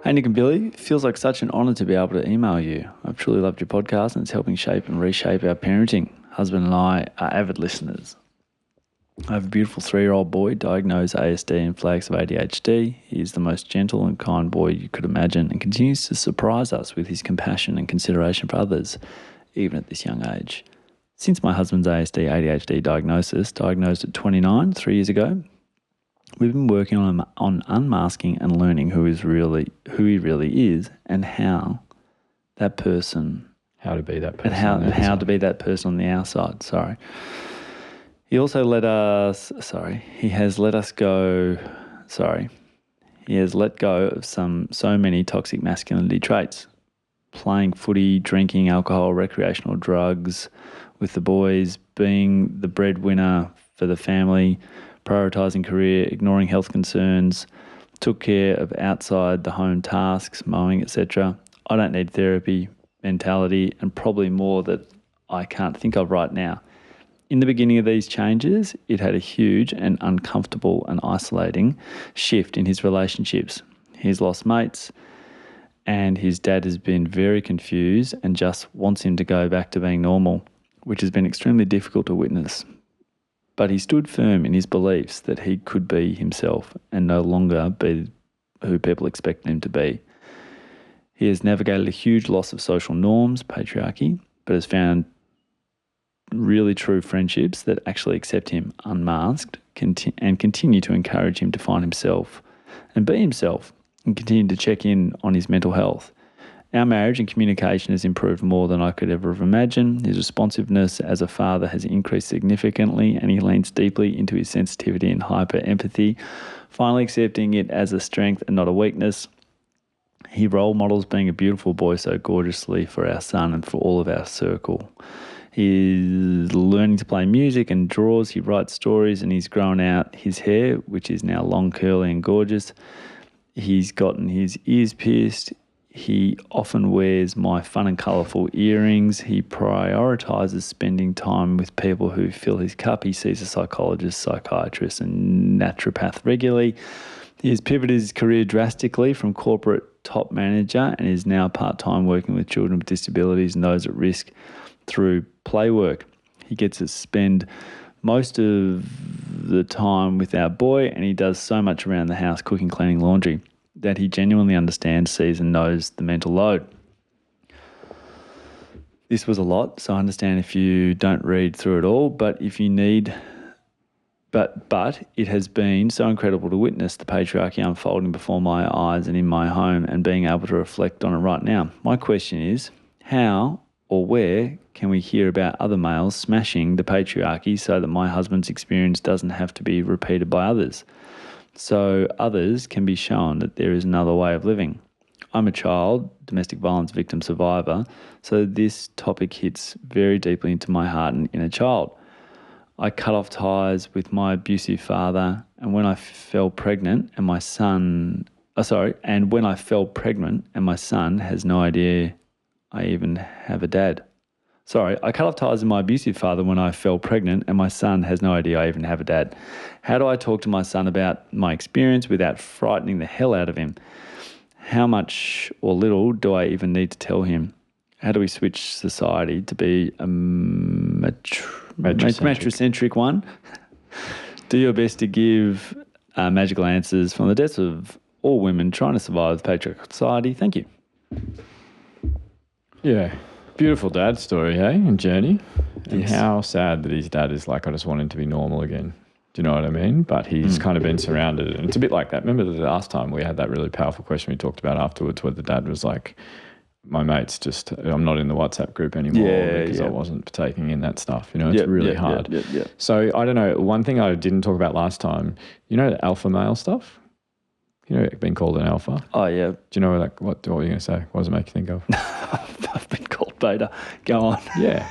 Hey, Nick and Billy, it feels like such an honour to be able to email you. I've truly loved your podcast and it's helping shape and reshape our parenting. Husband and I are avid listeners. I have a beautiful 3-year-old boy diagnosed ASD and flags of ADHD. He is the most gentle and kind boy you could imagine and continues to surprise us with his compassion and consideration for others, even at this young age. Since my husband's ASD-ADHD diagnosis, diagnosed at 29, 3 years ago, we've been working on unmasking and learning who he really is and how to be that person on the outside. Sorry. He also he has let go of so many toxic masculinity traits. Playing footy, drinking alcohol, recreational drugs with the boys, being the breadwinner for the family, prioritising career, ignoring health concerns, took care of outside the home tasks, mowing, etc. I don't need therapy, mentality, and probably more that I can't think of right now. In the beginning of these changes, it had a huge and uncomfortable and isolating shift in his relationships. He's lost mates and his dad has been very confused and just wants him to go back to being normal, which has been extremely difficult to witness. But he stood firm in his beliefs that he could be himself and no longer be who people expect him to be. He has navigated a huge loss of social norms, patriarchy, but has found really true friendships that actually accept him unmasked and continue to encourage him to find himself and be himself and continue to check in on his mental health. Our marriage and communication has improved more than I could ever have imagined. His responsiveness as a father has increased significantly and he leans deeply into his sensitivity and hyper-empathy, finally accepting it as a strength and not a weakness. He role models being a beautiful boy so gorgeously for our son and for all of our circle. He's learning to play music and draws. He writes stories and he's grown out his hair, which is now long, curly and gorgeous. He's gotten his ears pierced. He often wears my fun and colourful earrings. He prioritises spending time with people who fill his cup. He sees a psychologist, psychiatrist and naturopath regularly. He has pivoted his career drastically from corporate top manager and is now part-time working with children with disabilities and those at risk through play work. He gets to spend most of the time with our boy and he does so much around the house, cooking, cleaning, laundry, that he genuinely understands, sees and knows the mental load. This was a lot, so I understand if you don't read through it all, but if you need... But it has been so incredible to witness the patriarchy unfolding before my eyes and in my home and being able to reflect on it right now. My question is, how or where can we hear about other males smashing the patriarchy so that my husband's experience doesn't have to be repeated by others? So others can be shown that there is another way of living. I'm a child, domestic violence victim survivor, so this topic hits very deeply into my heart and inner child. I cut off ties with my abusive father, and when I fell pregnant and my son has no idea I even have a dad. I cut off ties with my abusive father when I fell pregnant and my son has no idea I even have a dad. How do I talk to my son about my experience without frightening the hell out of him? How much or little do I even need to tell him? How do we switch society to be a matricentric one? Do your best to give magical answers from the depths of all women trying to survive the patriarchal society. Thank you. Yeah. Beautiful dad story, hey, and journey. And how sad that his dad is like, I just want him to be normal again. Do you know what I mean? But he's kind of been surrounded. And it's a bit like that. Remember the last time we had that really powerful question we talked about afterwards where the dad was like, my mates just, I'm not in the WhatsApp group anymore because I wasn't partaking in that stuff. You know, it's really hard. So I don't know. One thing I didn't talk about last time, you know, the alpha male stuff? You know, being called an alpha. Oh, yeah. Do you know what were you going to say? What does it make you think of? I've been called beta. Go on. Yeah.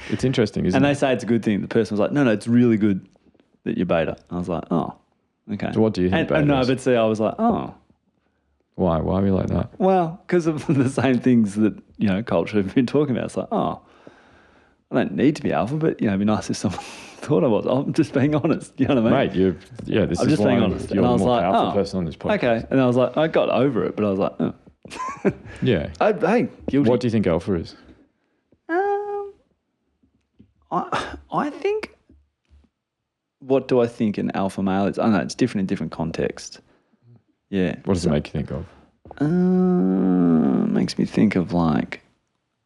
It's interesting, isn't it? And they say it's a good thing. The person was like, no, it's really good that you're beta. I was like, oh, okay. So what do you think beta is? No, but see, I was like, oh. Why? Why are we like that? Well, because of the same things that, culture have been talking about. It's like, oh, I don't need to be alpha, but, it'd be nice if someone thought I was. I'm just being honest. You know what I mean? Mate, this I'm is just why being honest. you're And I the was more like, powerful oh, person on this podcast. okay. And I was like, I got over it, but I was like, oh. Yeah. Hey, guilty. What do you think alpha is? I think, what do I think an alpha male is? I don't know, it's different in different contexts. Yeah. What does it make you think of? Makes me think of like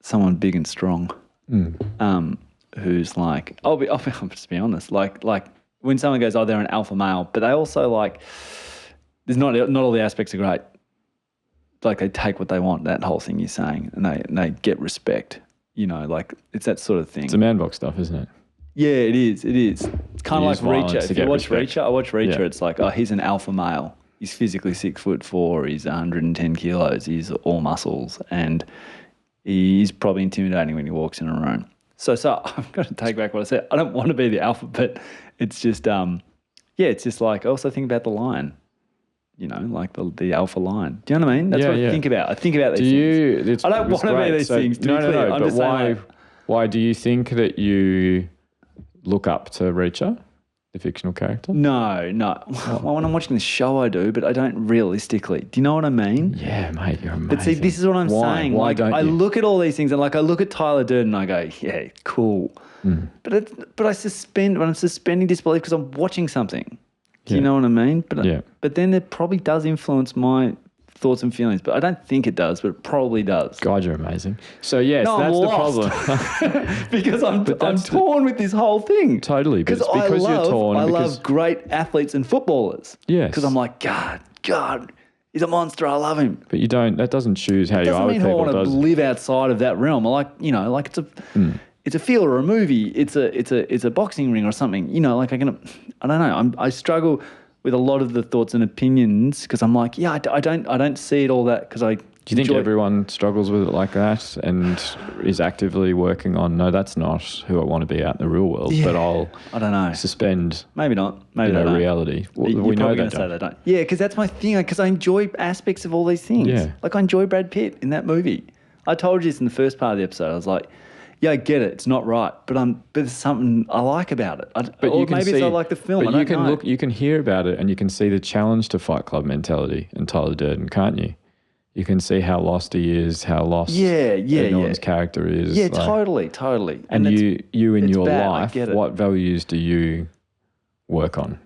someone big and strong. Who's like, I'll just be honest, like when someone goes, oh, they're an alpha male, but they also like, there's not all the aspects are great. Like they take what they want, that whole thing you're saying, and they get respect. You know, like it's that sort of thing. It's a man box stuff, isn't it? Yeah, it is. It is. It's kind of like Reacher. If you watch Reacher, I watch Reacher. Yeah. It's like, oh, he's an alpha male. He's physically 6'4". He's 110 kilos. He's all muscles, and he's probably intimidating when he walks in a room. So I've got to take back what I said. I don't want to be the alpha, but it's just, it's just like I also think about the lion. You know, like the alpha lion. Do you know what I mean? That's what I think about. I think about these things. I don't want to be these things. No. But why do you think that you look up to Reacher, the fictional character? No. Well, when I'm watching the show, I do, but I don't realistically. Do you know what I mean? Yeah, mate, you're amazing. But see, this is what I'm saying. Why like, don't I you? look at all these things, and like I look at Tyler Durden, and I go, yeah, cool. But I'm suspending disbelief because I'm watching something. Do you know what I mean? But then it probably does influence my thoughts and feelings, but I don't think it does, but it probably does. God, you're amazing. So yes, that's the problem. Because I'm torn with this whole thing. Totally, because you're torn. I love great athletes and footballers. Yes. Because I'm like, God, he's a monster. I love him. But you don't. That doesn't choose how you are with people. Doesn't mean I want to live outside of that realm. I like, you know, like it's a. It's a field or a movie. It's a boxing ring or something. You know, like I don't know. I struggle with a lot of the thoughts and opinions because I'm like, I don't see it all that because I. Do you think everyone struggles with it like that and is actively working on? No, that's not who I want to be out in the real world. Yeah, but I don't know. Suspend. Maybe not. Maybe not reality. We know that. Say they don't. Yeah, because that's my thing. Because I enjoy aspects of all these things. Yeah. Like I enjoy Brad Pitt in that movie. I told you this in the first part of the episode. I was like. Yeah, I get it. It's not right, but there's something I like about it. Maybe I like the film. But you can hear about it, and you can see the challenge to Fight Club mentality in Tyler Durden, can't you? You can see how lost he is, how lost Norton's character is. Yeah, like, totally. And you in your life, what values do you work on?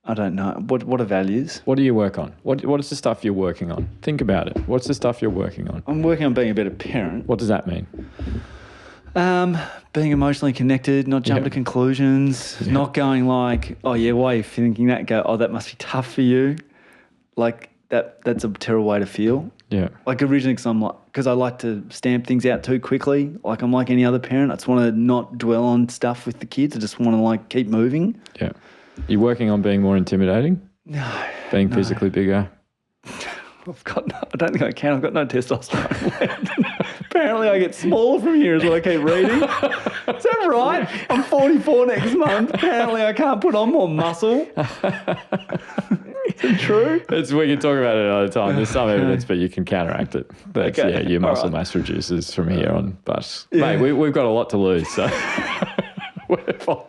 I don't know. What are values? What do you work on? What is the stuff you're working on? Think about it. What's the stuff you're working on? I'm working on being a better parent. What does that mean? Being emotionally connected, not jump to conclusions, not going like, oh yeah, why are you thinking that? Go, oh, that must be tough for you. Like that's a terrible way to feel. Yeah. Like originally, because I like to stamp things out too quickly. Like I'm like any other parent. I just want to not dwell on stuff with the kids. I just want to like keep moving. Yeah. You're working on being more intimidating? No. Being physically bigger? I don't think I can. I've got no testosterone left. Apparently I get smaller from here is what I keep reading. Is that right? I'm 44 next month. Apparently I can't put on more muscle. Is it true? We can talk about it another time. There's some evidence, but you can counteract it. But your muscle mass reduces from here on. But mate, we've got a lot to lose, so we're fine.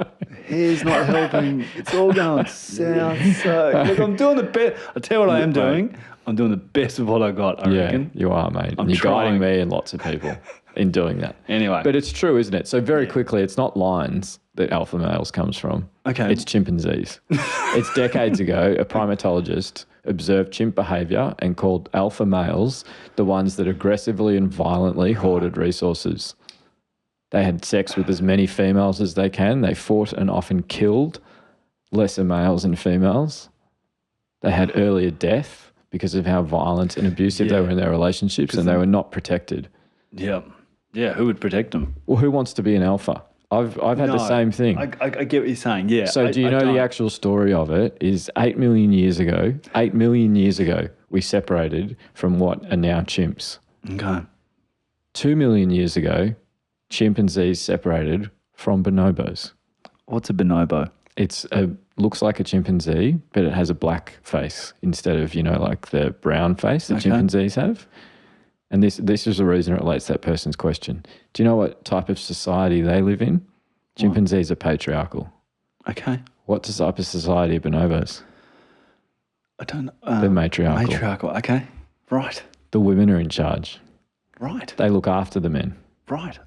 Hair's not helping. It's all going south. So look, I'm doing the best. I'll tell you what I am doing. I'm doing the best of what I got, I reckon. You are, mate. You're guiding me and lots of people in doing that. Anyway. But it's true, isn't it? So very quickly, it's not lions that alpha males comes from. Okay. It's chimpanzees. It's decades ago, a primatologist observed chimp behaviour and called alpha males the ones that aggressively and violently hoarded resources. They had sex with as many females as they can. They fought and often killed lesser males and females. They had earlier death because of how violent and abusive they were in their relationships, and they were not protected. Yeah. Yeah, who would protect them? Well, who wants to be an alpha? I've had the same thing. I get what you're saying, yeah. So do you know the actual story of it is 8 million years ago, we separated from what are now chimps. Okay. 2 million years ago, chimpanzees separated from bonobos. What's a bonobo? It's looks like a chimpanzee, but it has a black face instead of, like the brown face that chimpanzees have. And this is the reason it relates to that person's question. Do you know what type of society they live in? Chimpanzees are patriarchal. Okay. What type of society are bonobos? I don't know. They're matriarchal. Matriarchal. Okay. Right. The women are in charge. Right. They look after the men. Right.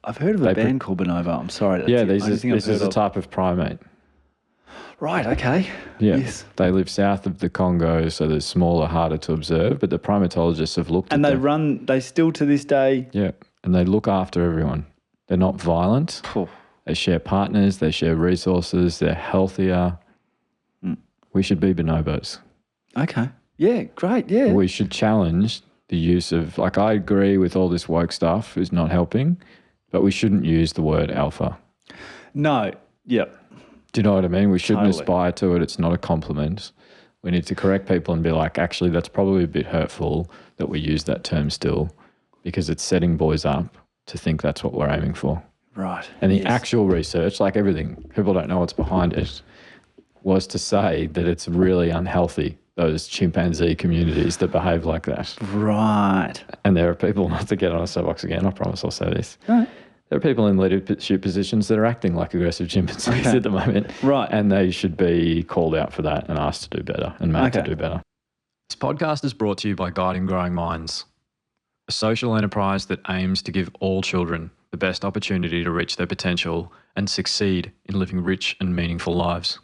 I've heard of a band called Bonobo. I'm sorry. That's Yeah, the this only is thing I've heard a of. type of primate. Right. Okay. Yeah. Yes. They live south of the Congo, so they're smaller, harder to observe, but the primatologists have looked And at they them. they still to this day. Yeah, and they look after everyone. They're not violent. Phew. They share partners. They share resources. They're healthier. We should be bonobos. Okay. Yeah. Great. Yeah. We should challenge the use of, like, I agree with all this woke stuff is not helping, but we shouldn't use the word alpha. No. Yep. Do you know what I mean? We shouldn't Totally. aspire to it. It's not a compliment. We need to correct people and be like, actually, that's probably a bit hurtful that we use that term still, because it's setting boys up to think that's what we're aiming for. Right. And the Yes. actual research, like everything, people don't know what's behind it, was to say that it's really unhealthy, those chimpanzee communities that behave like that. Right. And there are people, not to get on a soapbox again, I promise I'll say this. Right. There are people in leadership positions that are acting like aggressive chimpanzees at the moment. Right. And they should be called out for that and asked to do better and made to Okay. do better. This podcast is brought to you by Guiding Growing Minds, a social enterprise that aims to give all children the best opportunity to reach their potential and succeed in living rich and meaningful lives.